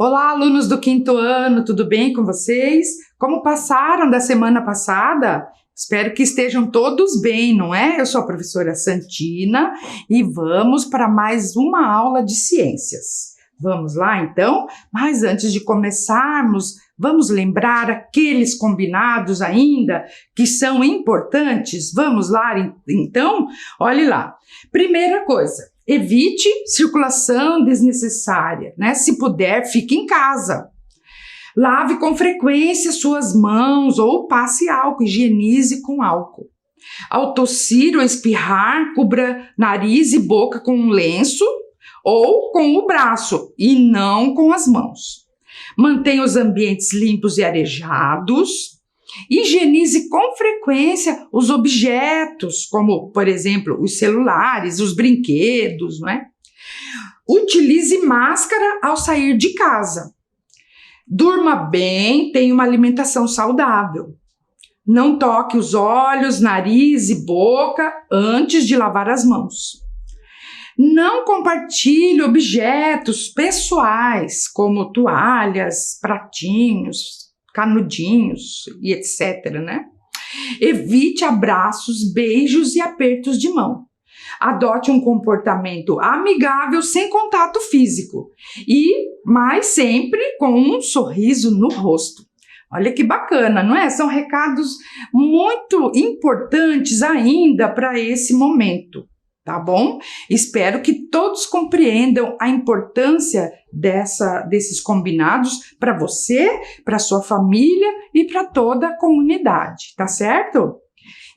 Olá, alunos do quinto ano, tudo bem com vocês? Como passaram da semana passada? Espero que estejam todos bem, não é? Eu sou a professora Santina e vamos para mais uma aula de ciências. Vamos lá, então? Mas antes de começarmos, vamos lembrar aqueles combinados ainda que são importantes? Vamos lá, então? Olhe lá. Primeira coisa. Evite circulação desnecessária, né? Se puder, fique em casa. Lave com frequência suas mãos ou passe álcool, higienize com álcool. Ao tossir ou espirrar, cubra nariz e boca com um lenço ou com o braço e não com as mãos. Mantenha os ambientes limpos e arejados. Higienize com frequência os objetos, como, por exemplo, os celulares, os brinquedos, não é? Utilize máscara ao sair de casa. Durma bem, tenha uma alimentação saudável. Não toque os olhos, nariz e boca antes de lavar as mãs. Não compartilhe objetos pessoais, como toalhas, pratinhos, canudinhos e etc, né? Evite abraços, beijos e apertos de mão. Adote um comportamento amigável sem contato físico mas sempre com um sorriso no rosto. Olha que bacana, não é? São recados muito importantes ainda para esse momento. Tá bom? Espero que todos compreendam a importância desses combinados para você, para sua família e para toda a comunidade, tá certo?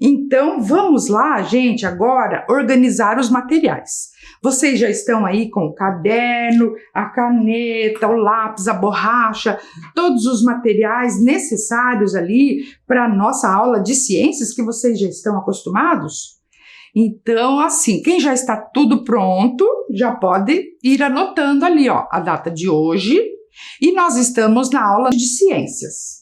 Então, vamos lá, gente, agora organizar os materiais. Vocês já estão aí com o caderno, a caneta, o lápis, a borracha, todos os materiais necessários ali para a nossa aula de ciências que vocês já estão acostumados? Então, assim, quem já está tudo pronto, já pode ir anotando ali, ó, a data de hoje. E nós estamos na aula de ciências.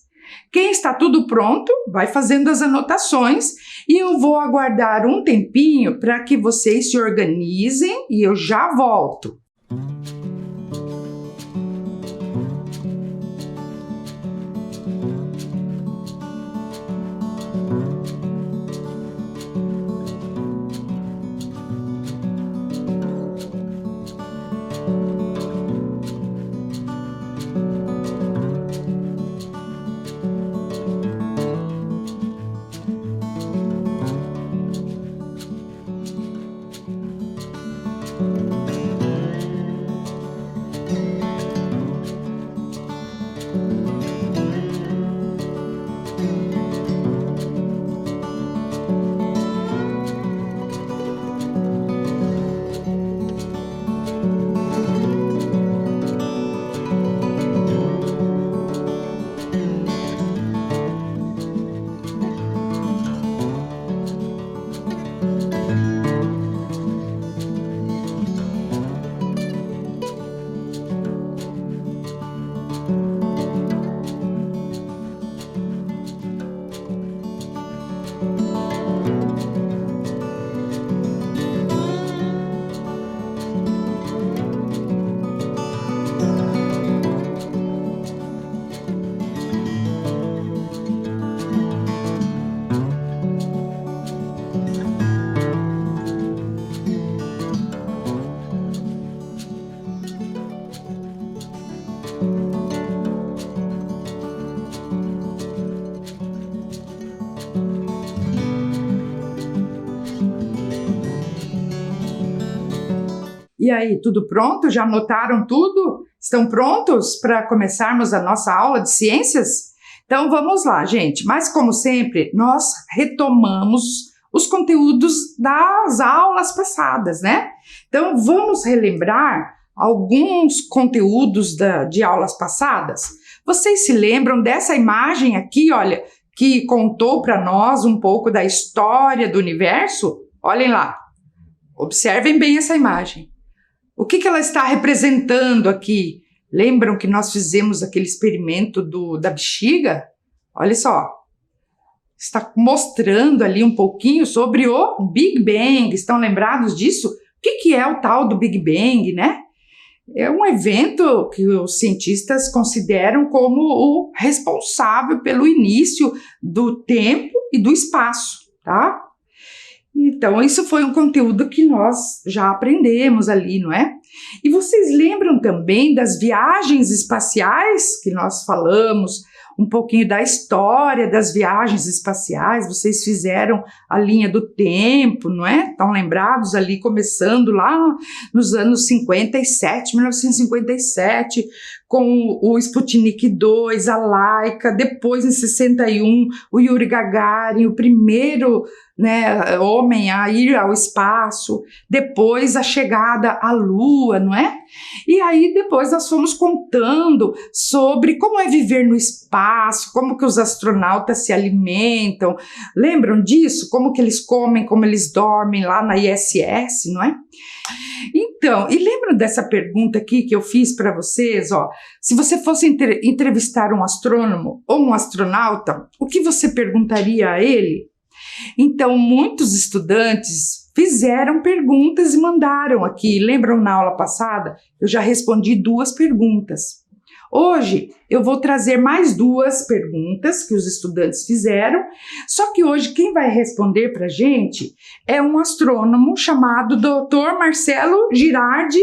Quem está tudo pronto, vai fazendo as anotações e eu vou aguardar um tempinho para que vocês se organizem e eu já volto. E aí, tudo pronto? Já anotaram tudo? Estão prontos para começarmos a nossa aula de ciências? Então vamos lá, gente. Mas como sempre, nós retomamos os conteúdos das aulas passadas, né? Então vamos relembrar alguns conteúdos de aulas passadas. Vocês se lembram dessa imagem aqui, olha, que contou para nós um pouco da história do universo? Olhem lá. Observem bem essa imagem. O que ela está representando aqui? Lembram que nós fizemos aquele experimento da bexiga? Olha só, está mostrando ali um pouquinho sobre o Big Bang. Estão lembrados disso? O que é o tal do Big Bang, né? É um evento que os cientistas consideram como o responsável pelo início do tempo e do espaço, tá? Então, isso foi um conteúdo que nós já aprendemos ali, não é? E vocês lembram também das viagens espaciais que nós falamos, um pouquinho da história das viagens espaciais, vocês fizeram a linha do tempo, não é? Estão lembrados ali, começando lá nos anos 57, 1957, com o Sputnik 2, a Laika, depois em 61, o Yuri Gagarin, o primeiro, né, homem a ir ao espaço, depois a chegada à Lua, não é? E aí depois nós fomos contando sobre como é viver no espaço, como que os astronautas se alimentam, lembram disso? Como que eles comem, como eles dormem lá na ISS, não é? Então, e lembram dessa pergunta aqui que eu fiz para vocês, ó? Se você fosse entrevistar um astrônomo ou um astronauta, o que você perguntaria a ele? Então, muitos estudantes fizeram perguntas e mandaram aqui. Lembram na aula passada? Eu já respondi 2 perguntas. Hoje, eu vou trazer mais 2 perguntas que os estudantes fizeram, só que hoje quem vai responder para a gente é um astrônomo chamado Dr. Marcelo Girardi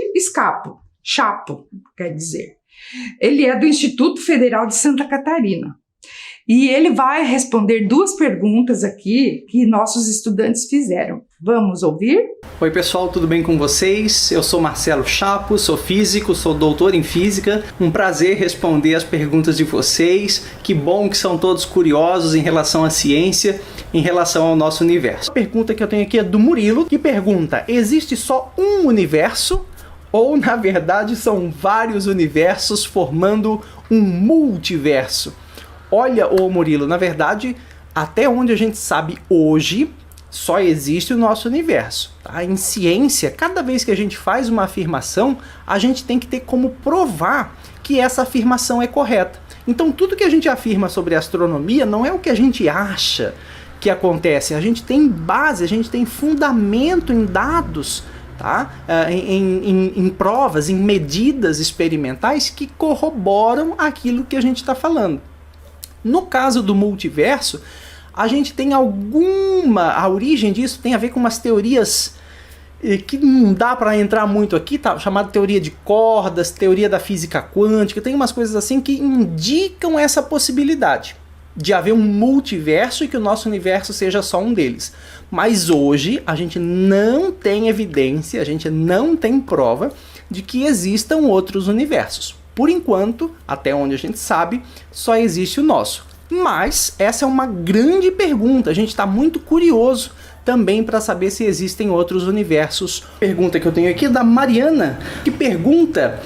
Chapo, quer dizer. Ele é do Instituto Federal de Santa Catarina. E ele vai responder 2 perguntas aqui que nossos estudantes fizeram. Vamos ouvir? Oi pessoal, tudo bem com vocês? Eu sou Marcelo Chapo, sou físico, sou doutor em física. Um prazer responder as perguntas de vocês. Que bom que são todos curiosos em relação à ciência, em relação ao nosso universo. A pergunta que eu tenho aqui é do Murilo, que pergunta: existe só um universo? Ou, na verdade, são vários universos formando um multiverso? Olha, ô Murilo, na verdade, até onde a gente sabe hoje, só existe o nosso universo. Tá? Em ciência, cada vez que a gente faz uma afirmação, a gente tem que ter como provar que essa afirmação é correta. Então, tudo que a gente afirma sobre astronomia não é o que a gente acha que acontece. A gente tem base, a gente tem fundamento em dados, tá? Em provas, em medidas experimentais que corroboram aquilo que a gente está falando. No caso do multiverso, a gente tem a origem disso tem a ver com umas teorias que não dá para entrar muito aqui, tá? Chamada teoria de cordas, teoria da física quântica, tem umas coisas assim que indicam essa possibilidade de haver um multiverso e que o nosso universo seja só um deles. Mas hoje a gente não tem evidência, a gente não tem prova de que existam outros universos. Por enquanto, até onde a gente sabe, só existe o nosso. Mas essa é uma grande pergunta, a gente está muito curioso também para saber se existem outros universos. Pergunta que eu tenho aqui é da Mariana, que pergunta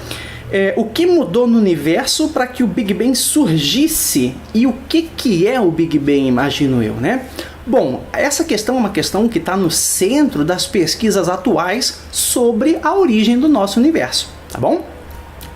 o que mudou no universo para que o Big Bang surgisse e o que é o Big Bang, imagino eu, né? Bom, essa questão é uma questão que está no centro das pesquisas atuais sobre a origem do nosso universo, tá bom?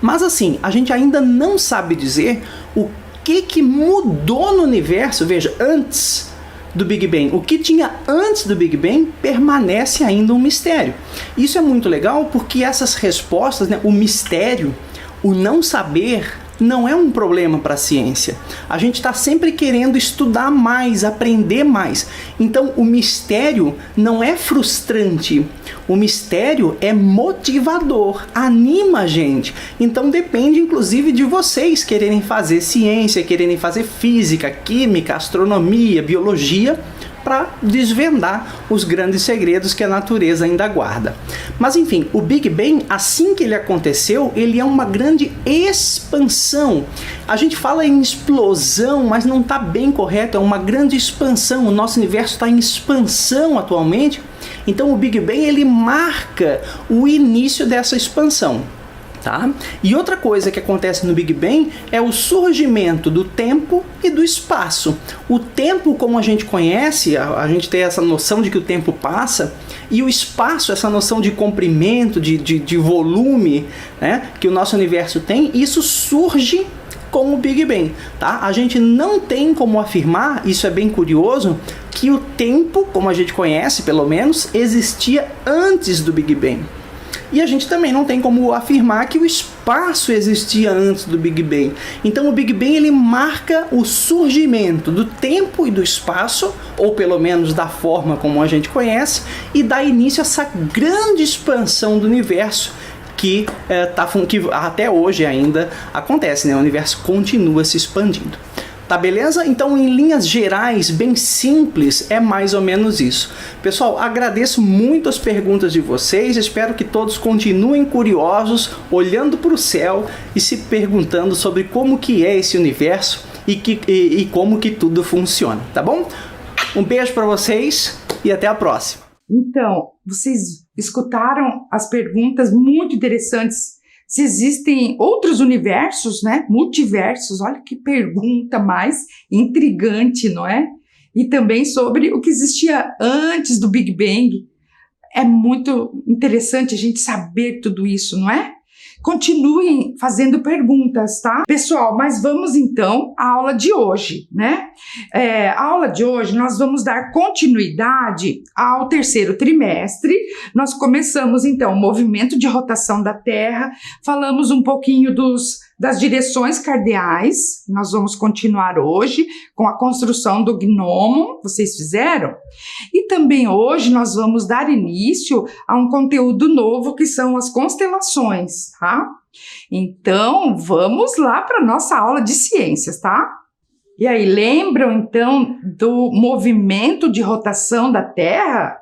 Mas assim, a gente ainda não sabe dizer o que mudou no universo, veja, antes do Big Bang. O que tinha antes do Big Bang permanece ainda um mistério. Isso é muito legal porque essas respostas, né, o mistério, o não saber, não é um problema para a ciência. A gente está sempre querendo estudar mais, aprender mais. Então o mistério não é frustrante. O mistério é motivador, anima a gente. Então depende inclusive de vocês quererem fazer ciência, quererem fazer física, química, astronomia, biologia, para desvendar os grandes segredos que a natureza ainda guarda. Mas enfim, o Big Bang, assim que ele aconteceu, ele é uma grande expansão. A gente fala em explosão, mas não está bem correto, é uma grande expansão. O nosso universo está em expansão atualmente, então o Big Bang ele marca o início dessa expansão. Tá? E outra coisa que acontece no Big Bang é o surgimento do tempo e do espaço. O tempo, como a gente conhece, a gente tem essa noção de que o tempo passa, e o espaço, essa noção de comprimento, de volume, né, que o nosso universo tem, isso surge com o Big Bang. Tá? A gente não tem como afirmar, isso é bem curioso, que o tempo, como a gente conhece pelo menos, existia antes do Big Bang. E a gente também não tem como afirmar que o espaço existia antes do Big Bang. Então o Big Bang ele marca o surgimento do tempo e do espaço, ou pelo menos da forma como a gente conhece, e dá início a essa grande expansão do universo que até hoje ainda acontece, né? O universo continua se expandindo. Tá beleza? Então, em linhas gerais, bem simples, é mais ou menos isso. Pessoal, agradeço muito as perguntas de vocês, espero que todos continuem curiosos, olhando para o céu e se perguntando sobre como que é esse universo e como que tudo funciona, tá bom? Um beijo para vocês e até a próxima. Então, vocês escutaram as perguntas muito interessantes. Se existem outros universos, né? Multiversos, olha que pergunta mais intrigante, não é? E também sobre o que existia antes do Big Bang. É muito interessante a gente saber tudo isso, não é? Continuem fazendo perguntas, tá? Pessoal, mas vamos então à aula de hoje, né? A aula de hoje nós vamos dar continuidade ao terceiro trimestre. Nós começamos então o movimento de rotação da Terra, falamos um pouquinho das direções cardeais. Nós vamos continuar hoje com a construção do gnomo, vocês fizeram? E também hoje nós vamos dar início a um conteúdo novo que são as constelações, tá? Então, vamos lá para a nossa aula de ciências, tá? E aí, lembram então do movimento de rotação da Terra?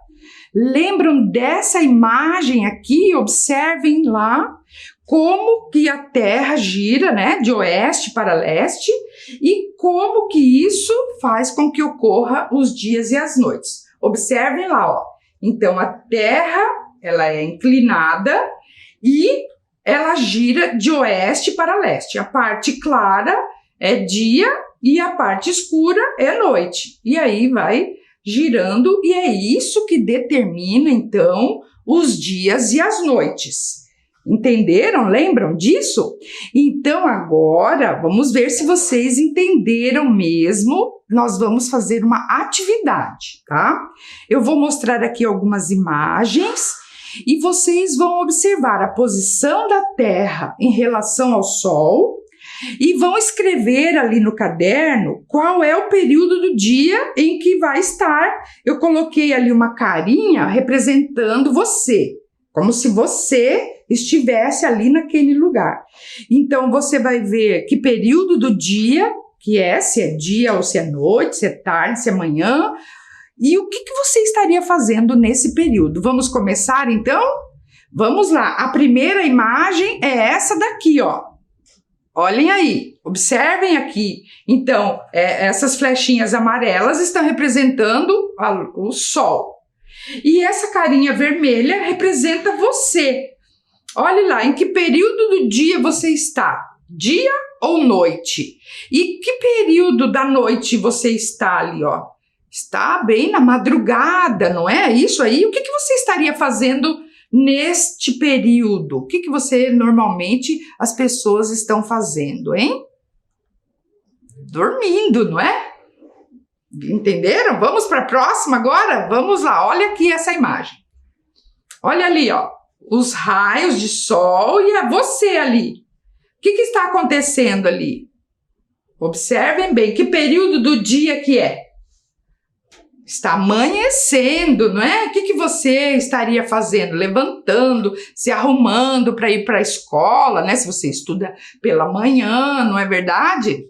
Lembram dessa imagem aqui? Observem lá como que a Terra gira, né, de oeste para leste e como que isso faz com que ocorra os dias e as noites. Observem lá, ó. Então, a Terra, ela é inclinada e ela gira de oeste para leste. A parte clara é dia e a parte escura é noite. E aí vai girando e é isso que determina, então, os dias e as noites. Entenderam? Lembram disso? Então, agora, vamos ver se vocês entenderam mesmo. Nós vamos fazer uma atividade, tá? Eu vou mostrar aqui algumas imagens e vocês vão observar a posição da Terra em relação ao Sol e vão escrever ali no caderno qual é o período do dia em que vai estar. Eu coloquei ali uma carinha representando você, como se você estivesse ali naquele lugar. Então, você vai ver que período do dia que é, se é dia ou se é noite, se é tarde, se é manhã, e o que você estaria fazendo nesse período. Vamos começar, então? Vamos lá. A primeira imagem é essa daqui, ó. Olhem aí, observem aqui. Então, essas flechinhas amarelas estão representando o Sol. E essa carinha vermelha representa você. Olhe lá, em que período do dia você está? Dia ou noite? E que período da noite você está ali, ó? Está bem na madrugada, não é? Isso aí? O que você estaria fazendo neste período? O que você, normalmente, as pessoas estão fazendo, hein? Dormindo, não é? Entenderam? Vamos para a próxima agora? Vamos lá, olha aqui essa imagem. Olha ali, ó, os raios de sol e é você ali. O que está acontecendo ali? Observem bem, que período do dia que é? Está amanhecendo, não é? O que você estaria fazendo? Levantando, se arrumando para ir para a escola, né? Se você estuda pela manhã, não é verdade?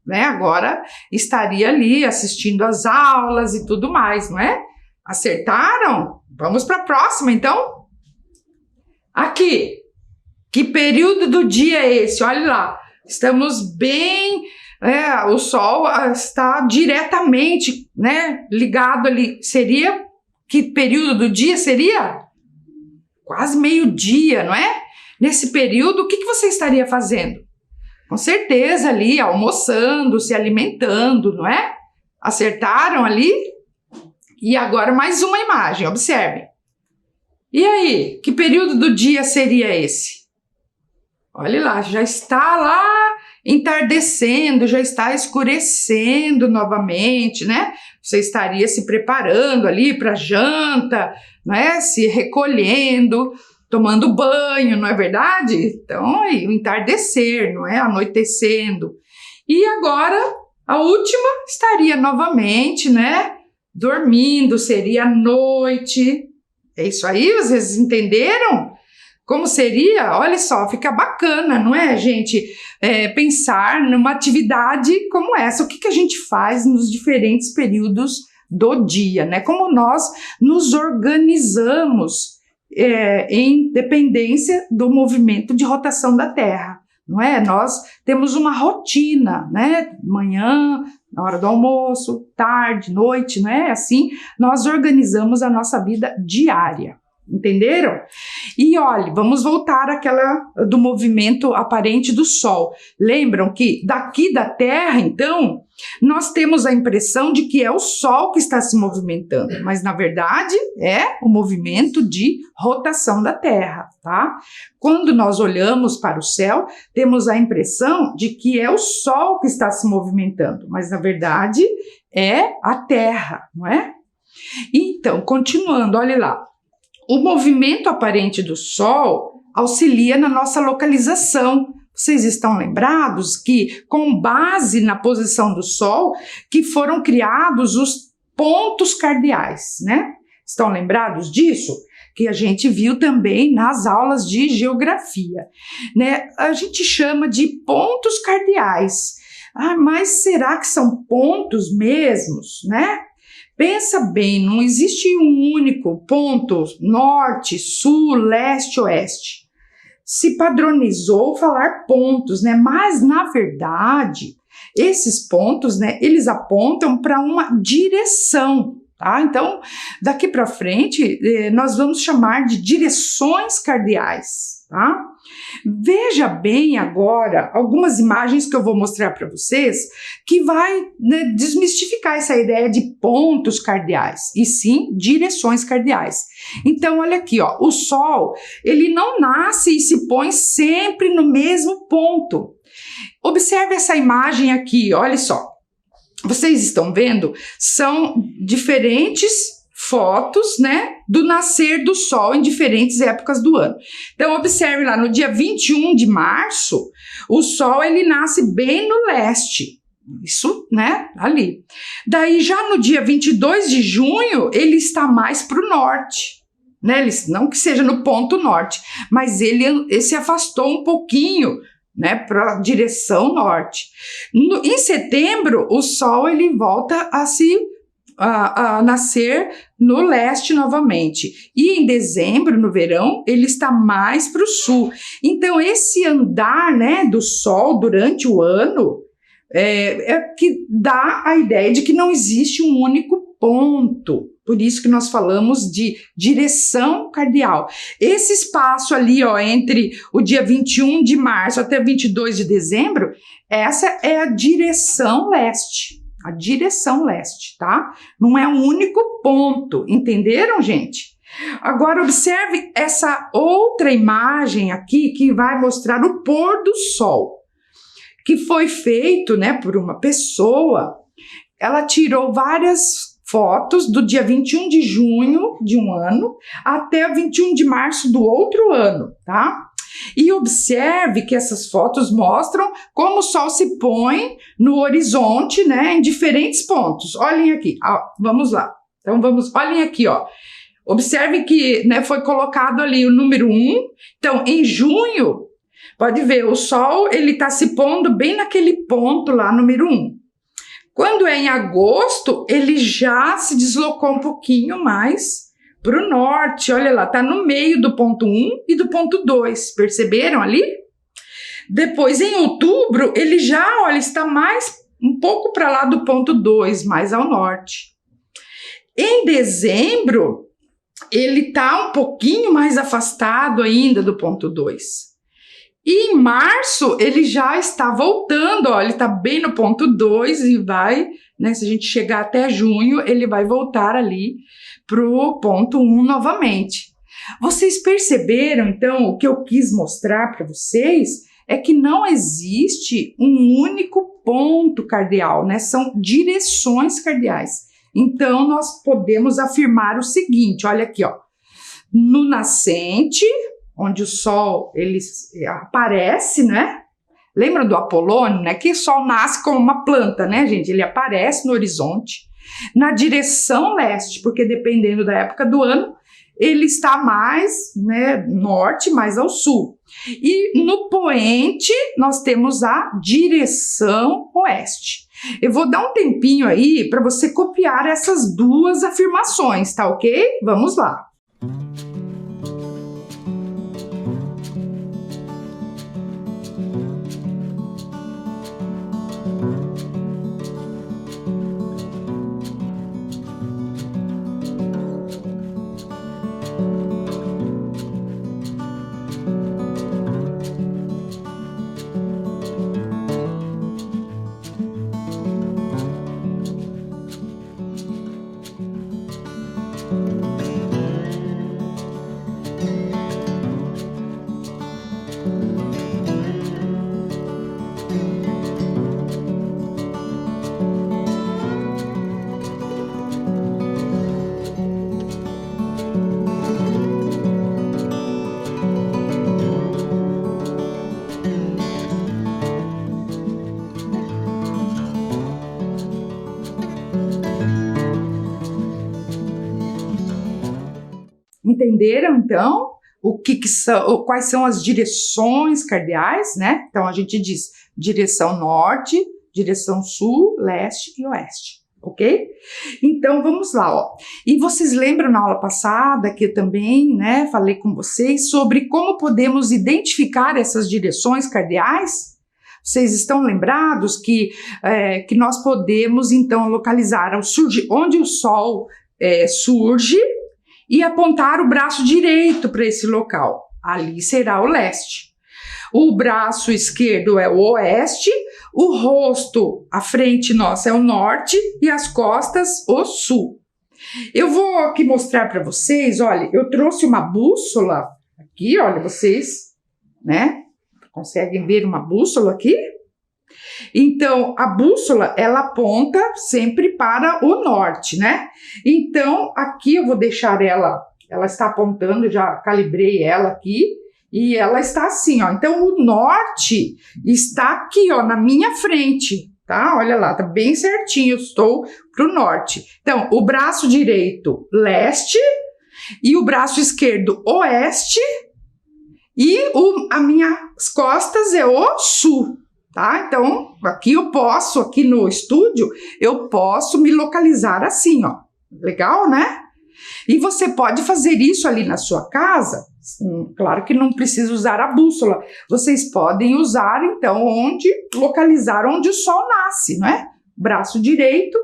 Né? Agora estaria ali assistindo às aulas e tudo mais, não é? Acertaram? Vamos para a próxima, então? Aqui. Que período do dia é esse? Olha lá. Estamos bem... o Sol está diretamente, né, ligado ali. Seria, que período do dia seria? Quase meio-dia, não é? Nesse período, o que você estaria fazendo? Com certeza ali, almoçando, se alimentando, não é? Acertaram ali? E agora mais uma imagem, observem. E aí, que período do dia seria esse? Olha lá, já está lá entardecendo, já está escurecendo novamente, né? Você estaria se preparando ali para janta, né? Se recolhendo, tomando banho, não é verdade? Então, aí, o entardecer, não é? Anoitecendo. E agora, a última estaria novamente, né? Dormindo, seria a noite. É isso aí, vocês entenderam? Como seria? Olha só, fica bacana, não é, gente? Pensar numa atividade como essa. O que a gente faz nos diferentes períodos do dia, né? Como nós nos organizamos em dependência do movimento de rotação da Terra, não é? Nós temos uma rotina, né? Manhã, na hora do almoço, tarde, noite, não é? Assim, nós organizamos a nossa vida diária. Entenderam? E olha, vamos voltar àquela do movimento aparente do Sol. Lembram que daqui da Terra, então, nós temos a impressão de que é o Sol que está se movimentando, mas na verdade é o movimento de rotação da Terra, tá? Quando nós olhamos para o céu, temos a impressão de que é o Sol que está se movimentando, mas na verdade é a Terra, não é? Então, continuando, olha lá. O movimento aparente do Sol auxilia na nossa localização. Vocês estão lembrados que, com base na posição do Sol, que foram criados os pontos cardeais, né? Estão lembrados disso? Que a gente viu também nas aulas de geografia, né? A gente chama de pontos cardeais. Ah, mas será que são pontos mesmos, né? Pensa bem, não existe um único ponto norte, sul, leste, oeste. Se padronizou falar pontos, né? Mas, na verdade, esses pontos, né, eles apontam para uma direção, tá? Então, daqui para frente, nós vamos chamar de direções cardeais, tá? Veja bem agora algumas imagens que eu vou mostrar para vocês que vai, né, desmistificar essa ideia de pontos cardeais e sim direções cardeais. Então olha aqui, ó, o Sol ele não nasce e se põe sempre no mesmo ponto. Observe essa imagem aqui, olha só. Vocês estão vendo? São diferentes fotos, né, do nascer do Sol em diferentes épocas do ano. Então, observe lá, no dia 21 de março, o Sol, ele nasce bem no leste. Isso, né, ali. Daí, já no dia 22 de junho, ele está mais para o norte. Né, não que seja no ponto norte, mas ele se afastou um pouquinho, né, para a direção norte. Em setembro, o Sol, ele volta a nascer no leste novamente. E em dezembro, no verão, ele está mais para o sul. Então, esse andar, né, do Sol durante o ano é que dá a ideia de que não existe um único ponto. Por isso que nós falamos de direção cardeal. Esse espaço ali, ó, entre o dia 21 de março até 22 de dezembro, essa é a direção leste. A direção leste, tá? Não é um único ponto, entenderam, gente? Agora, observe essa outra imagem aqui que vai mostrar o pôr do Sol, que foi feito, né, por uma pessoa. Ela tirou várias fotos do dia 21 de junho de um ano até 21 de março do outro ano, tá? E observe que essas fotos mostram como o Sol se põe no horizonte, né, em diferentes pontos. Olhem aqui, ó, vamos lá. Então, olhem aqui, ó. Observe que, né, foi colocado ali o número 1. Então, em junho, pode ver, o Sol, ele está se pondo bem naquele ponto lá, número 1. Quando é em agosto, ele já se deslocou um pouquinho mais para o norte, olha lá, está no meio do ponto 1 e do ponto 2, perceberam ali? Depois, em outubro, ele já, olha, está mais um pouco para lá do ponto 2, mais ao norte. Em dezembro, ele está um pouquinho mais afastado ainda do ponto 2. E em março, ele já está voltando, ó, ele está bem no ponto 2 e vai, né, se a gente chegar até junho, ele vai voltar ali para o ponto 1 novamente. Vocês perceberam, então, o que eu quis mostrar para vocês é que não existe um único ponto cardeal, né? São direções cardeais. Então, nós podemos afirmar o seguinte, olha aqui, ó. No nascente, onde o Sol ele aparece, né? Lembra do Apolônio, né? Que o Sol nasce como uma planta, né, gente? Ele aparece no horizonte, na direção leste, porque dependendo da época do ano, ele está mais, né, norte, mais ao sul. E no poente, nós temos a direção oeste. Eu vou dar um tempinho aí para você copiar essas duas afirmações, tá ok? Vamos lá. Entenderam, então, quais são as direções cardeais, né? Então, a gente diz direção norte, direção sul, leste e oeste, ok? Então, vamos lá, ó. E vocês lembram na aula passada que eu também, né, falei com vocês sobre como podemos identificar essas direções cardeais? Vocês estão lembrados que nós podemos, então, localizar onde o Sol surge, e apontar o braço direito para esse local. Ali será o leste. O braço esquerdo é o oeste, o rosto, a frente nossa é o norte e as costas o sul. Eu vou aqui mostrar para vocês, olha, eu trouxe uma bússola aqui, olha, vocês, né, conseguem ver uma bússola aqui? Então, a bússola, ela aponta sempre para o norte, né? Então, aqui eu vou deixar ela está apontando, já calibrei ela aqui, e ela está assim, ó. Então, o norte está aqui, ó, na minha frente, tá? Olha lá, tá bem certinho, eu estou pro norte. Então, o braço direito, leste, e o braço esquerdo, oeste, e as minhas costas é o sul. Tá? Então, aqui no estúdio, eu posso me localizar assim, ó. Legal, né? E você pode fazer isso ali na sua casa. Claro que não precisa usar a bússola. Vocês podem usar, então, localizar onde o Sol nasce, não é? Braço direito,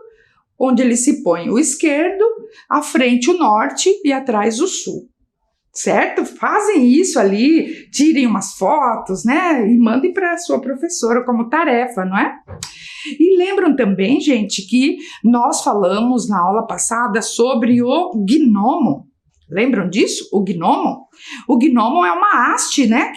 onde ele se põe o esquerdo, à frente o norte e atrás o sul. Certo? Fazem isso ali, tirem umas fotos, né? E mandem para a sua professora como tarefa, não é? E lembram também, gente, que nós falamos na aula passada sobre o gnomo. Lembram disso? O gnomo? O gnomo é uma haste, né?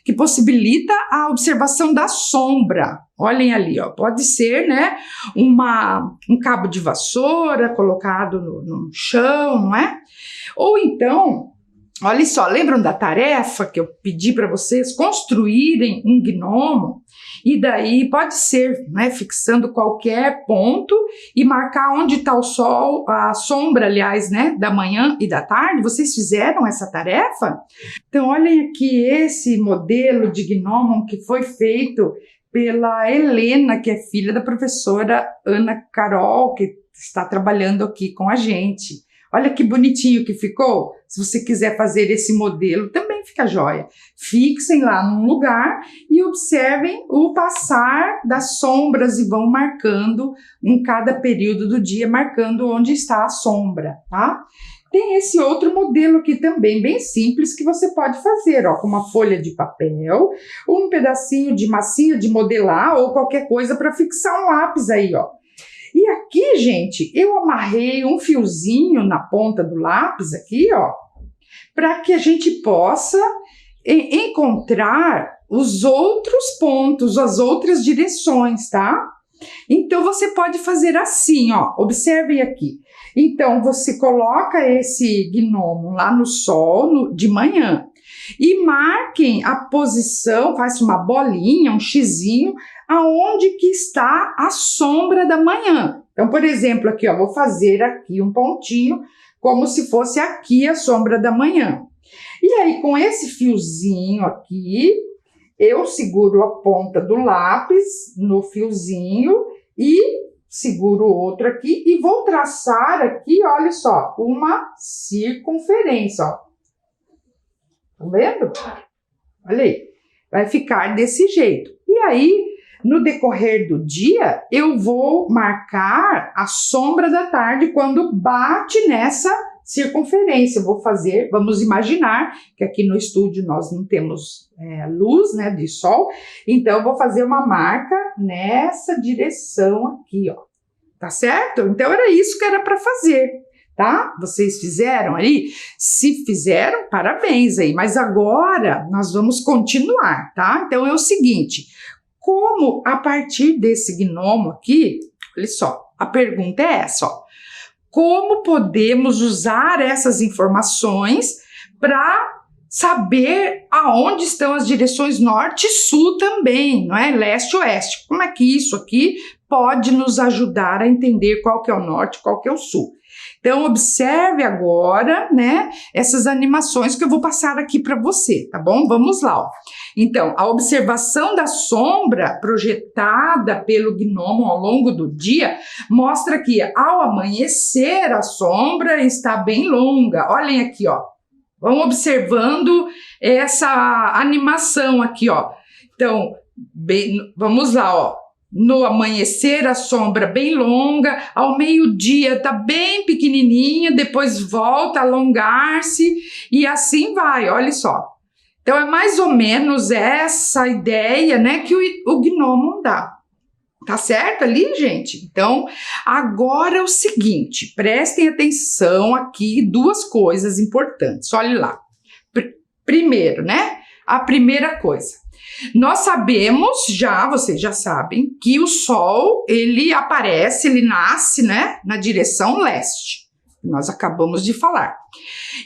Que possibilita a observação da sombra. Olhem ali, ó. Pode ser, né? Um cabo de vassoura colocado no chão, não é? Ou então, olha só, lembram da tarefa que eu pedi para vocês construírem um gnomo? E daí pode ser, né, fixando qualquer ponto e marcar onde está o sol, a sombra, aliás, né, da manhã e da tarde. Vocês fizeram essa tarefa? Então, olhem aqui esse modelo de gnomo que foi feito pela Helena, que é filha da professora Ana Carol, que está trabalhando aqui com a gente. Olha que bonitinho que ficou. Se você quiser fazer esse modelo, também fica jóia. Fixem lá num lugar e observem o passar das sombras e vão marcando em cada período do dia, marcando onde está a sombra, tá? Tem esse outro modelo aqui também, bem simples, que você pode fazer, ó, com uma folha de papel, um pedacinho de massinha de modelar ou qualquer coisa para fixar um lápis aí, ó. E aqui, gente, eu amarrei um fiozinho na ponta do lápis aqui, ó, para que a gente possa encontrar os outros pontos, as outras direções, tá? Então, você pode fazer assim, ó, observem aqui. Então, você coloca esse gnomo lá no sol de manhã e marquem a posição, faz uma bolinha, um xizinho, aonde que está a sombra da manhã. Então, por exemplo, aqui, ó, vou fazer aqui um pontinho, como se fosse aqui a sombra da manhã. E aí, com esse fiozinho aqui, eu seguro a ponta do lápis no fiozinho e seguro o outro aqui e vou traçar aqui, olha só, uma circunferência, ó. Tá vendo? Olha aí, vai ficar desse jeito. E aí, no decorrer do dia, eu vou marcar a sombra da tarde quando bate nessa circunferência. Eu vou fazer, vamos imaginar que aqui no estúdio nós não temos luz, né, de sol, então eu vou fazer uma marca nessa direção aqui, ó. Tá certo? Então era isso que era para fazer, tá? Vocês fizeram aí? Se fizeram, parabéns aí. Mas agora nós vamos continuar, tá? Então é o seguinte, como a partir desse gnomo aqui, olha só, a pergunta é essa, ó. Como podemos usar essas informações para saber aonde estão as direções norte e sul também, não é? Leste e oeste. Como é que isso aqui pode nos ajudar a entender qual que é o norte, qual que é o sul? Então, observe agora, né, essas animações que eu vou passar aqui para você, tá bom? Vamos lá, ó. Então, a observação da sombra projetada pelo gnomo ao longo do dia mostra que, ao amanhecer, a sombra está bem longa. Olhem aqui, ó. Vão observando essa animação aqui, ó. Então, vamos lá, ó. No amanhecer, a sombra bem longa, ao meio-dia tá bem pequenininha, depois volta a alongar-se e assim vai, olha só. Então, é mais ou menos essa ideia, né, que o gnomo dá. Tá certo ali, gente? Então, agora é o seguinte, prestem atenção aqui, duas coisas importantes, olha lá. Primeiro, né, a primeira coisa. Nós sabemos vocês já sabem, que o Sol, ele aparece, ele nasce, né, na direção leste. Nós acabamos de falar.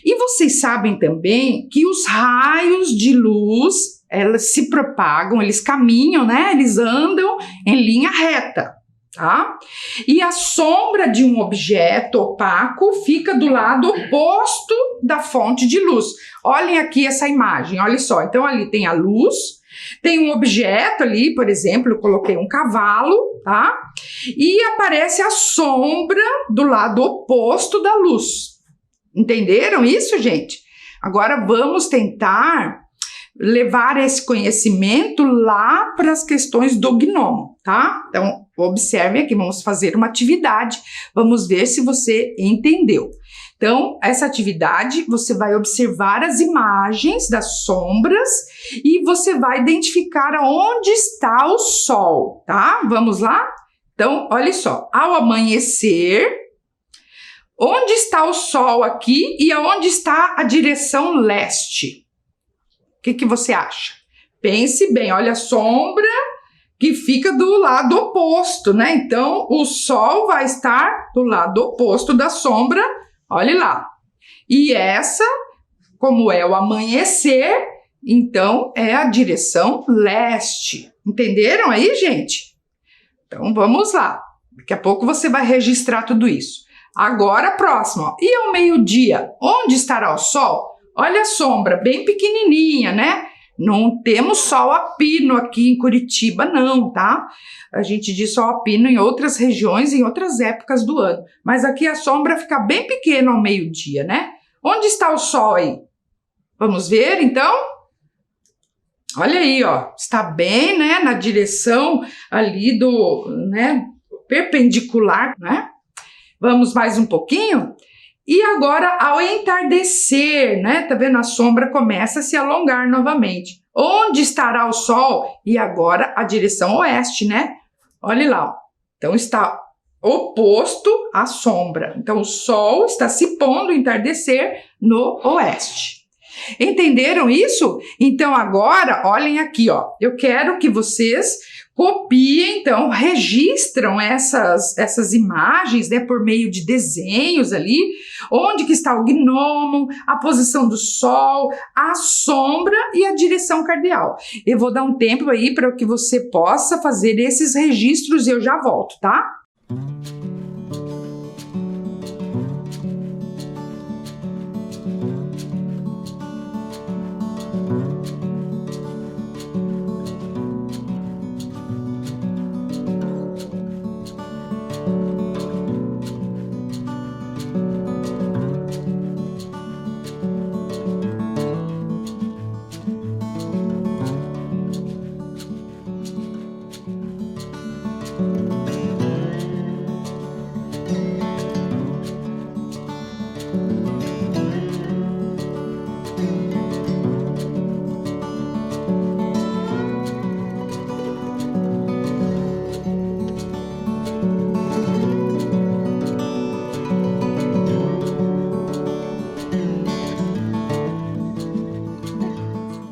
E vocês sabem também que os raios de luz, elas se propagam, eles caminham, né, eles andam em linha reta, tá? E a sombra de um objeto opaco fica do lado oposto da fonte de luz. Olhem aqui essa imagem, olha só. Então, ali tem a luz, tem um objeto ali, por exemplo, eu coloquei um cavalo, tá? E aparece a sombra do lado oposto da luz. Entenderam isso, gente? Agora vamos tentar levar esse conhecimento lá para as questões do gnomo, tá? Então, observe aqui, vamos fazer uma atividade, vamos ver se você entendeu. Então, essa atividade, você vai observar as imagens das sombras e você vai identificar onde está o sol, tá? Vamos lá? Então, olha só, ao amanhecer, onde está o sol aqui e aonde está a direção leste? O que você acha? Pense bem, olha a sombra que fica do lado oposto, né? Então, o sol vai estar do lado oposto da sombra. Olha lá. E essa, como é o amanhecer, então é a direção leste. Entenderam aí, gente? Então vamos lá. Daqui a pouco você vai registrar tudo isso. Agora, próximo. Ó. E ao meio-dia, onde estará o sol? Olha a sombra, bem pequenininha, né? Não temos sol a pino aqui em Curitiba, não, tá? A gente diz sol a pino em outras regiões, em outras épocas do ano. Mas aqui a sombra fica bem pequena ao meio-dia, né? Onde está o sol aí? Vamos ver, então? Olha aí, ó. Está bem, né? Na direção ali né? Perpendicular, né? Vamos mais um pouquinho? E agora, ao entardecer, né? Tá vendo? A sombra começa a se alongar novamente. Onde estará o sol? E agora a direção oeste, né? Olha lá, ó. Então está oposto à sombra. Então o sol está se pondo ao entardecer no oeste. Entenderam isso? Então agora, olhem aqui, ó. Eu quero que vocês Copiam, então, registram essas imagens, né, por meio de desenhos ali, onde que está o gnomo, a posição do Sol, a sombra e a direção cardeal. Eu vou dar um tempo aí para que você possa fazer esses registros e eu já volto, tá?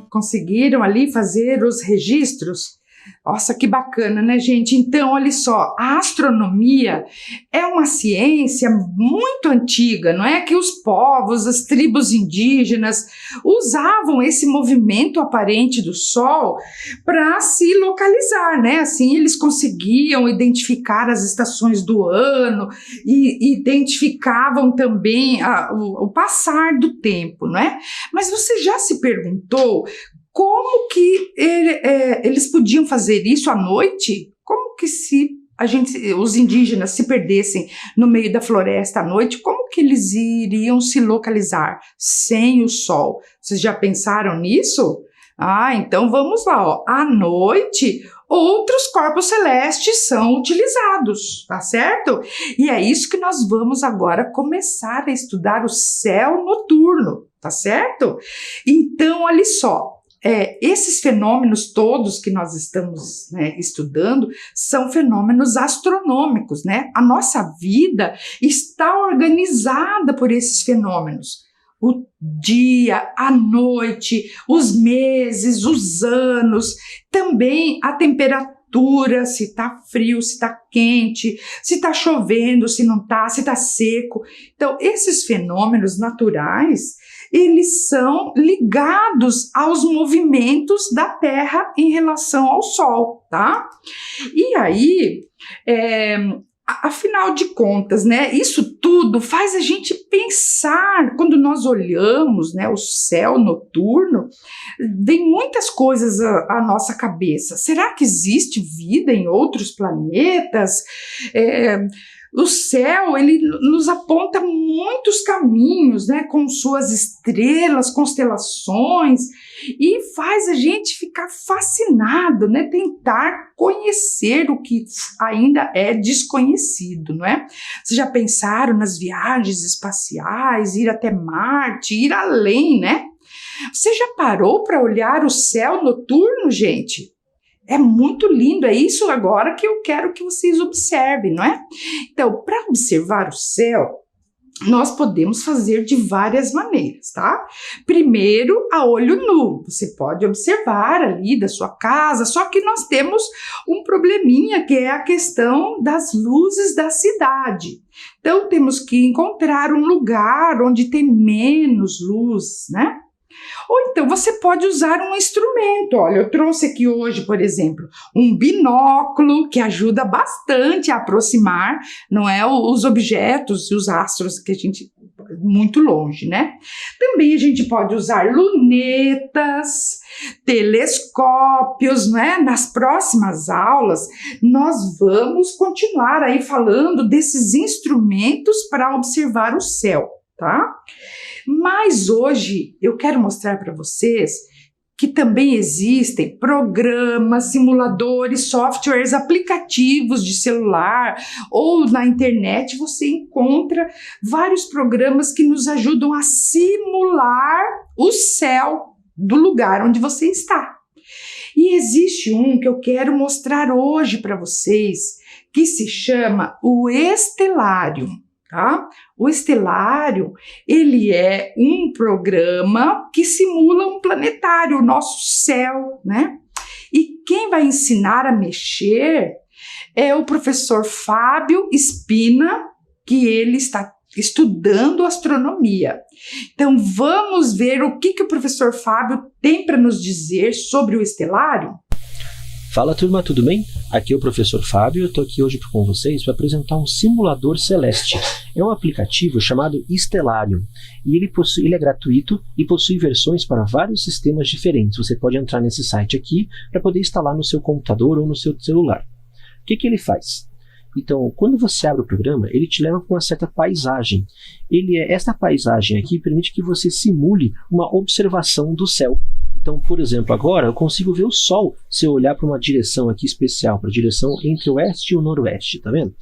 Conseguiram ali fazer os registros? Nossa, que bacana, né, gente? Então, olha só, a astronomia é uma ciência muito antiga, não é? Que os povos, as tribos indígenas usavam esse movimento aparente do Sol para se localizar, né? Assim, eles conseguiam identificar as estações do ano e identificavam também o passar do tempo, não é? Mas você já se perguntou como que eles podiam fazer isso à noite? Como que os indígenas se perdessem no meio da floresta à noite, como que eles iriam se localizar sem o Sol? Vocês já pensaram nisso? Então vamos lá, ó. À noite, outros corpos celestes são utilizados, tá certo? E é isso que nós vamos agora começar a estudar o céu noturno, tá certo? Então, olha só. Esses fenômenos todos que nós estamos, né, estudando são fenômenos astronômicos, né? A nossa vida está organizada por esses fenômenos. O dia, a noite, os meses, os anos, também a temperatura, se está frio, se está quente, se está chovendo, se não está, se está seco. Então, esses fenômenos naturais, eles são ligados aos movimentos da Terra em relação ao Sol, tá? E aí, afinal de contas, né, isso tudo faz a gente pensar, quando nós olhamos, né, o céu noturno, vem muitas coisas à nossa cabeça. Será que existe vida em outros planetas? O céu, ele nos aponta muitos caminhos, né, com suas estrelas, constelações, e faz a gente ficar fascinado, né, tentar conhecer o que ainda é desconhecido, não é? Vocês já pensaram nas viagens espaciais, ir até Marte, ir além, né? Você já parou para olhar o céu noturno, gente? É muito lindo, é isso agora que eu quero que vocês observem, não é? Então, para observar o céu, nós podemos fazer de várias maneiras, tá? Primeiro, a olho nu. Você pode observar ali da sua casa, só que nós temos um probleminha, que é a questão das luzes da cidade. Então, temos que encontrar um lugar onde tem menos luz, né? Ou então você pode usar um instrumento. Olha, eu trouxe aqui hoje, por exemplo, um binóculo que ajuda bastante a aproximar, não é, os objetos e os astros que a gente muito longe, né? Também a gente pode usar lunetas, telescópios, né? Nas próximas aulas nós vamos continuar aí falando desses instrumentos para observar o céu, tá? Mas hoje eu quero mostrar para vocês que também existem programas, simuladores, softwares, aplicativos de celular ou na internet. Você encontra vários programas que nos ajudam a simular o céu do lugar onde você está. E existe um que eu quero mostrar hoje para vocês, que se chama o Estelário. Tá? O Estelário, ele é um programa que simula um planetário, o nosso céu, né? E quem vai ensinar a mexer é o professor Fábio Spina, que ele está estudando astronomia. Então vamos ver o que o professor Fábio tem para nos dizer sobre o estelário? Fala turma, tudo bem? Aqui é o professor Fábio, eu estou aqui hoje com vocês para apresentar um simulador celeste. É um aplicativo chamado Stellarium e ele é gratuito e possui versões para vários sistemas diferentes. Você pode entrar nesse site aqui para poder instalar no seu computador ou no seu celular. O que ele faz? Então, quando você abre o programa, ele te leva para uma certa paisagem. Esta paisagem aqui permite que você simule uma observação do céu. Então, por exemplo, agora eu consigo ver o Sol se eu olhar para uma direção aqui especial, para a direção entre o oeste e o noroeste, tá vendo?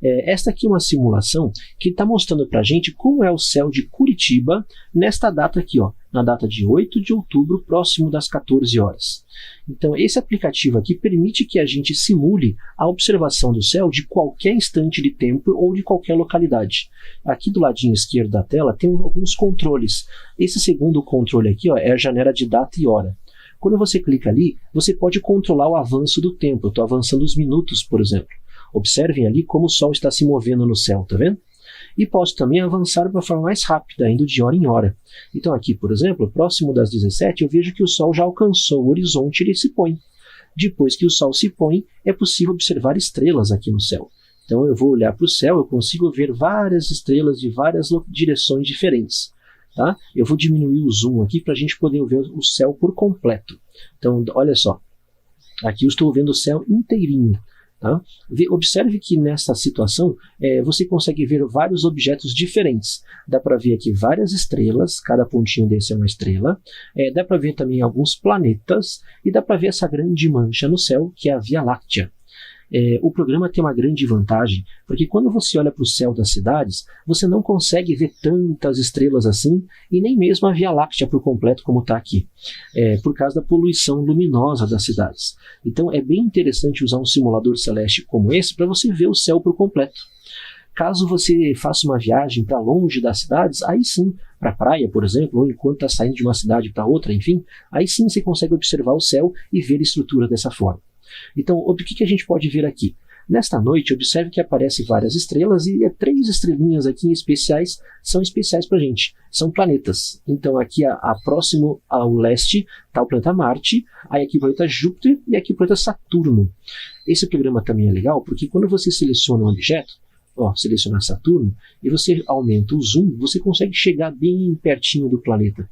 Esta aqui é uma simulação que está mostrando para a gente como é o céu de Curitiba nesta data aqui, ó, na data de 8 de outubro, próximo das 14 horas. Então, esse aplicativo aqui permite que a gente simule a observação do céu de qualquer instante de tempo ou de qualquer localidade. Aqui do ladinho esquerdo da tela tem alguns controles. Esse segundo controle aqui, ó, é a janela de data e hora. Quando você clica ali, você pode controlar o avanço do tempo. Eu estou avançando os minutos, por exemplo. Observem ali como o Sol está se movendo no céu, tá vendo? E posso também avançar de uma forma mais rápida, indo de hora em hora. Então aqui, por exemplo, próximo das 17, eu vejo que o Sol já alcançou o horizonte e ele se põe. Depois que o Sol se põe, é possível observar estrelas aqui no céu. Então eu vou olhar para o céu, eu consigo ver várias estrelas de várias direções diferentes. Tá? Eu vou diminuir o zoom aqui para a gente poder ver o céu por completo. Então, olha só. Aqui eu estou vendo o céu inteirinho. Tá? Observe que nessa situação você consegue ver vários objetos diferentes. Dá para ver aqui várias estrelas, cada pontinho desse é uma estrela. Dá para ver também alguns planetas e dá para ver essa grande mancha no céu que é a Via Láctea. O programa tem uma grande vantagem, porque quando você olha para o céu das cidades, você não consegue ver tantas estrelas assim, e nem mesmo a Via Láctea por completo como está aqui, por causa da poluição luminosa das cidades. Então é bem interessante usar um simulador celeste como esse para você ver o céu por completo. Caso você faça uma viagem para longe das cidades, aí sim, para a praia, por exemplo, ou enquanto está saindo de uma cidade para outra, enfim, aí sim você consegue observar o céu e ver a estrutura dessa forma. Então, o que a gente pode ver aqui? Nesta noite, observe que aparecem várias estrelas e 3 estrelinhas aqui especiais são especiais para a gente. São planetas. Então, aqui próximo ao leste está o planeta Marte, aí aqui o planeta Júpiter e aqui o planeta Saturno. Esse programa também é legal porque quando você seleciona um objeto, seleciona Saturno, e você aumenta o zoom, você consegue chegar bem pertinho do planeta.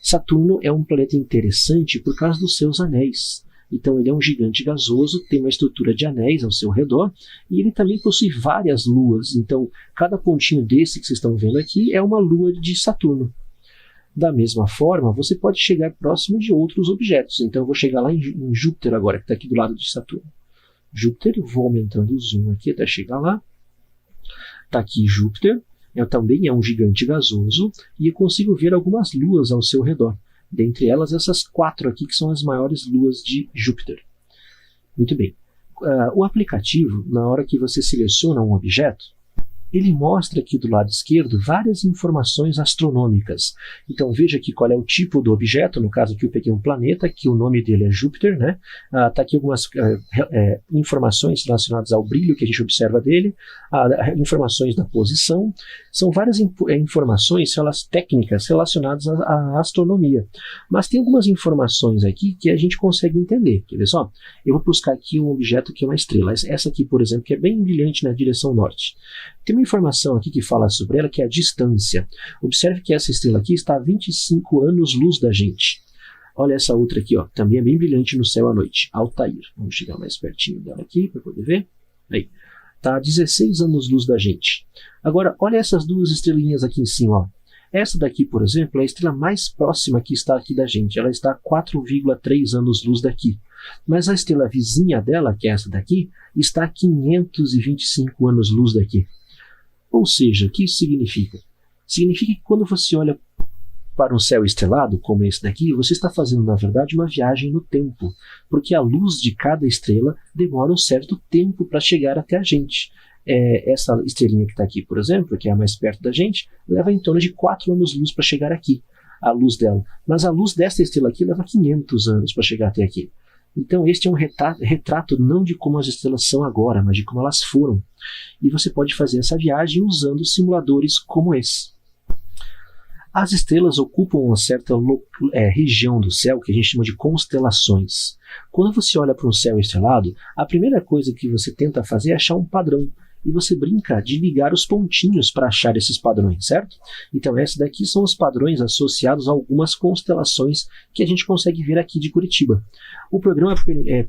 Saturno é um planeta interessante por causa dos seus anéis. Então ele é um gigante gasoso, tem uma estrutura de anéis ao seu redor e ele também possui várias luas. Então cada pontinho desse que vocês estão vendo aqui é uma lua de Saturno. Da mesma forma, você pode chegar próximo de outros objetos. Então eu vou chegar lá em Júpiter agora, que está aqui do lado de Saturno. Júpiter, eu vou aumentando o zoom aqui até chegar lá. Está aqui Júpiter, também é um gigante gasoso e eu consigo ver algumas luas ao seu redor. Dentre elas, essas 4 aqui que são as maiores luas de Júpiter. Muito bem. O aplicativo, na hora que você seleciona um objeto, ele mostra aqui do lado esquerdo várias informações astronômicas. Então veja aqui qual é o tipo do objeto, no caso aqui eu peguei um planeta, que o nome dele é Júpiter, né? Tá aqui algumas informações relacionadas ao brilho que a gente observa dele, informações da posição, são várias informações técnicas relacionadas à astronomia. Mas tem algumas informações aqui que a gente consegue entender. Quer ver só? Eu vou buscar aqui um objeto que é uma estrela. Essa aqui, por exemplo, que é bem brilhante na direção norte. Tem uma informação aqui que fala sobre ela, que é a distância. Observe que essa estrela aqui está a 25 anos-luz da gente. Olha essa outra aqui, ó, também é bem brilhante no céu à noite, Altair. Vamos chegar mais pertinho dela aqui para poder ver. Aí, está a 16 anos-luz da gente. Agora, olha essas 2 estrelinhas aqui em cima, ó. Essa daqui, por exemplo, é a estrela mais próxima que está aqui da gente. Ela está a 4,3 anos-luz daqui. Mas a estrela vizinha dela, que é essa daqui, está a 525 anos-luz daqui. Ou seja, o que isso significa? Significa que quando você olha para um céu estrelado, como esse daqui, você está fazendo, na verdade, uma viagem no tempo, porque a luz de cada estrela demora um certo tempo para chegar até a gente. Essa estrelinha que está aqui, por exemplo, que é a mais perto da gente, leva em torno de 4 anos-luz para chegar aqui, a luz dela. Mas a luz dessa estrela aqui leva 500 anos para chegar até aqui. Então este é um retrato não de como as estrelas são agora, mas de como elas foram. E você pode fazer essa viagem usando simuladores como esse. As estrelas ocupam uma certa região do céu que a gente chama de constelações. Quando você olha para um céu estrelado, a primeira coisa que você tenta fazer é achar um padrão. E você brinca de ligar os pontinhos para achar esses padrões, certo? Então esses daqui são os padrões associados a algumas constelações que a gente consegue ver aqui de Curitiba. O programa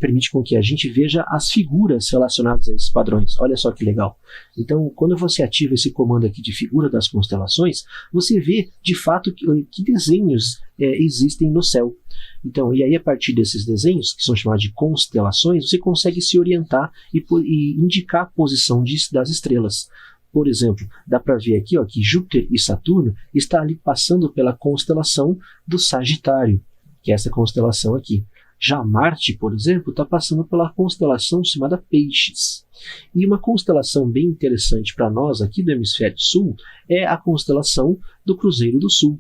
permite com que a gente veja as figuras relacionadas a esses padrões. Olha só que legal. Então, quando você ativa esse comando aqui de figura das constelações, você vê de fato que desenhos existem no céu. Então, e aí a partir desses desenhos, que são chamados de constelações, você consegue se orientar e indicar a posição das estrelas. Por exemplo, dá para ver aqui que Júpiter e Saturno estão ali passando pela constelação do Sagitário, que é essa constelação aqui. Já Marte, por exemplo, está passando pela constelação chamada Peixes. E uma constelação bem interessante para nós aqui do Hemisfério Sul é a constelação do Cruzeiro do Sul,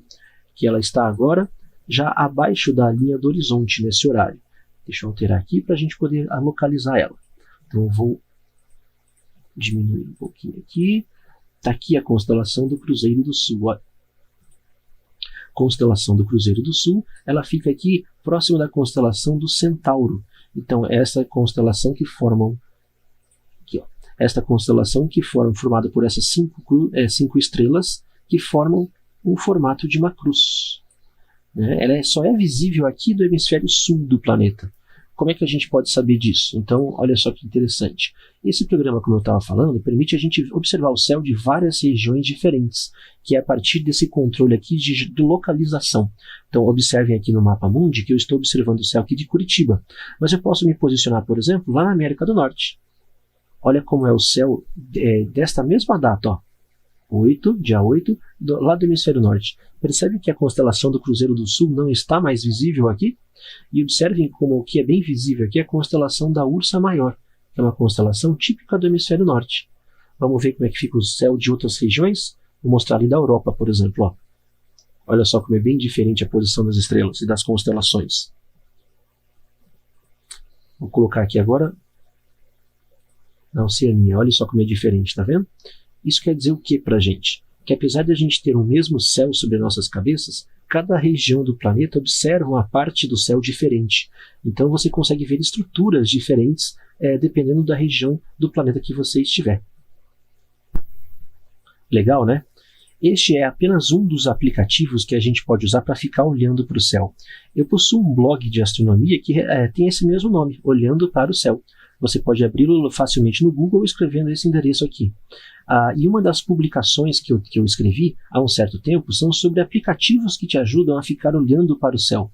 que ela está agora já abaixo da linha do horizonte nesse horário. Deixa eu alterar aqui para a gente poder localizar ela. Então eu vou diminuir um pouquinho aqui. Está aqui a constelação do Cruzeiro do Sul. Olha. Constelação do Cruzeiro do Sul, ela fica aqui próximo da constelação do Centauro. Então essa constelação que formam aqui, esta constelação que formada por essas cinco estrelas que formam um formato de uma cruz. Ela só é visível aqui do hemisfério sul do planeta. Como é que a gente pode saber disso? Então, olha só que interessante. Esse programa, como eu estava falando, permite a gente observar o céu de várias regiões diferentes, que é a partir desse controle aqui de localização. Então, observem aqui no mapa mundi que eu estou observando o céu aqui de Curitiba. Mas eu posso me posicionar, por exemplo, lá na América do Norte. Olha como é o céu desta mesma data, dia 8, lá do hemisfério norte. Percebe que a constelação do Cruzeiro do Sul não está mais visível aqui? E observem como o que é bem visível aqui é a constelação da Ursa Maior, que é uma constelação típica do hemisfério norte. Vamos ver como é que fica o céu de outras regiões? Vou mostrar ali da Europa, por exemplo. Olha só como é bem diferente a posição das estrelas e das constelações. Vou colocar aqui agora na Oceania. Olha só como é diferente, tá vendo? Isso quer dizer o que para a gente? Que apesar de a gente ter o mesmo céu sobre nossas cabeças, cada região do planeta observa uma parte do céu diferente. Então você consegue ver estruturas diferentes dependendo da região do planeta que você estiver. Legal, né? Este é apenas um dos aplicativos que a gente pode usar para ficar olhando para o céu. Eu possuo um blog de astronomia que tem esse mesmo nome, Olhando para o Céu. Você pode abri-lo facilmente no Google escrevendo esse endereço aqui. E uma das publicações que eu escrevi há um certo tempo são sobre aplicativos que te ajudam a ficar olhando para o céu.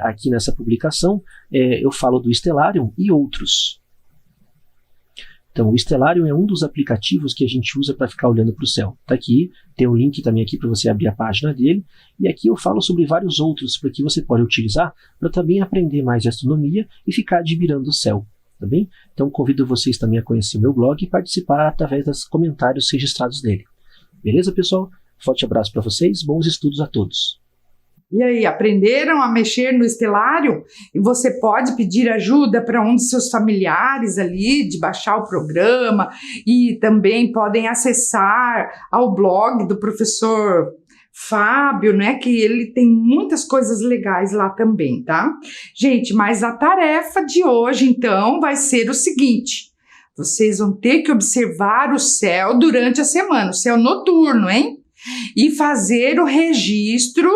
Aqui nessa publicação eu falo do Stellarium e outros. Então o Stellarium é um dos aplicativos que a gente usa para ficar olhando para o céu. Está aqui, tem um link também aqui para você abrir a página dele. E aqui eu falo sobre vários outros que você pode utilizar para também aprender mais de astronomia e ficar admirando o céu. Tá bem? Então convido vocês também a conhecer o meu blog e participar através dos comentários registrados nele. Beleza, pessoal? Forte abraço para vocês, bons estudos a todos. E aí, aprenderam a mexer no Stellarium? E você pode pedir ajuda para um de seus familiares ali, de baixar o programa, e também podem acessar ao blog do professor Fábio, né, que ele tem muitas coisas legais lá também, tá? Gente, mas a tarefa de hoje, então, vai ser o seguinte: vocês vão ter que observar o céu durante a semana, o céu noturno, hein? E fazer o registro,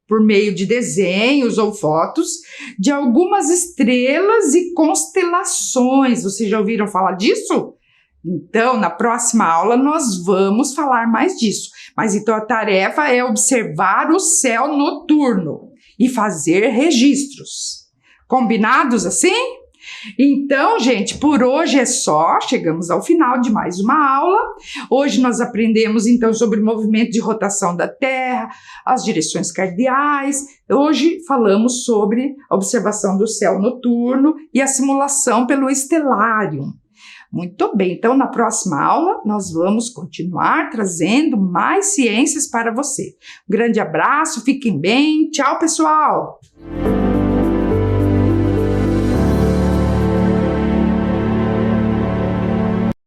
por meio de desenhos ou fotos, de algumas estrelas e constelações. Vocês já ouviram falar disso? Então, na próxima aula, nós vamos falar mais disso. Mas então a tarefa é observar o céu noturno e fazer registros. Combinados assim? Então, gente, por hoje é só. Chegamos ao final de mais uma aula. Hoje nós aprendemos, então, sobre o movimento de rotação da Terra, as direções cardeais. Hoje falamos sobre a observação do céu noturno e a simulação pelo Stellarium. Muito bem, então na próxima aula nós vamos continuar trazendo mais ciências para você. Um grande abraço, fiquem bem, tchau pessoal!